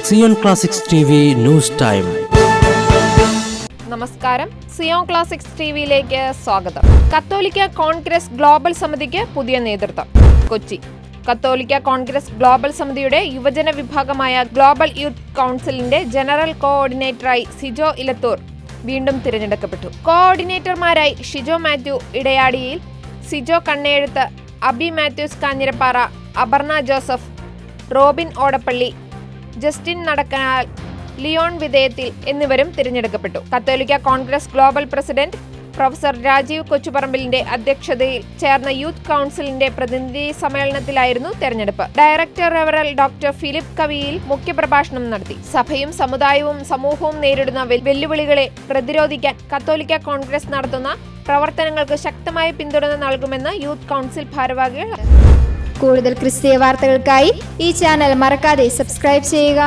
Zion classics TV news time. നമസ്കാരം, Zion classics ടിവിയിലേക്ക് സ്വാഗതം. കത്തോലിക്ക കോൺഗ്രസ് ഗ്ലോബൽ സമിതിക്ക് പുതിയ നേതൃത്വം. കൊച്ചി. കത്തോലിക്ക കോൺഗ്രസ് ഗ്ലോബൽ സമിതിയുടെ യുവജന വിഭാഗമായ ഗ്ലോബൽ യൂത്ത് കൗൺസിലിന്റെ ജനറൽ കോഓർഡിനേറ്ററായി സിജോ ഇലത്തൂർ വീണ്ടും തിരഞ്ഞെടുക്കപ്പെട്ടു. കോഓർഡിനേറ്റർമാരായി ഷിജോ മാത്യു ഇടയാടിയിൽ, സിജോ കണ്ണേഴുത്ത്, അബി മാത്യൂസ് കാഞ്ഞിരപ്പാറ, അപർണ ജോസഫ്, റോബിൻ ഓടപ്പള്ളി, ജസ്റ്റിൻ നടക്കനാൽ, ലിയോൺ വിധേയത്തിൽ എന്നിവരും തിരഞ്ഞെടുക്കപ്പെട്ടു. കത്തോലിക്ക Congress global president professor Rajeev കൊച്ചുപറമ്പിലിന്റെ അധ്യക്ഷതയിൽ ചേർന്ന യൂത്ത് കൗൺസിലിന്റെ പ്രതിനിധി സമ്മേളനത്തിലായിരുന്നു തെരഞ്ഞെടുപ്പ്. ഡയറക്ടർ റെവറൽ ഡോക്ടർ ഫിലിപ്പ് കവിയിൽ മുഖ്യപ്രഭാഷണം നടത്തി. സഭയും സമുദായവും സമൂഹവും നേരിടുന്ന വെല്ലുവിളികളെ പ്രതിരോധിക്കാൻ കത്തോലിക്ക കോൺഗ്രസ് നടത്തുന്ന പ്രവർത്തനങ്ങൾക്ക് ശക്തമായ പിന്തുണ നൽകുമെന്ന് യൂത്ത് കൗൺസിൽ ഭാരവാഹികൾ. കൂടുതൽ ക്രിസ്തീയ വാർത്തകൾക്കായി ഈ ചാനൽ മറക്കാതെ സബ്സ്ക്രൈബ് ചെയ്യുക.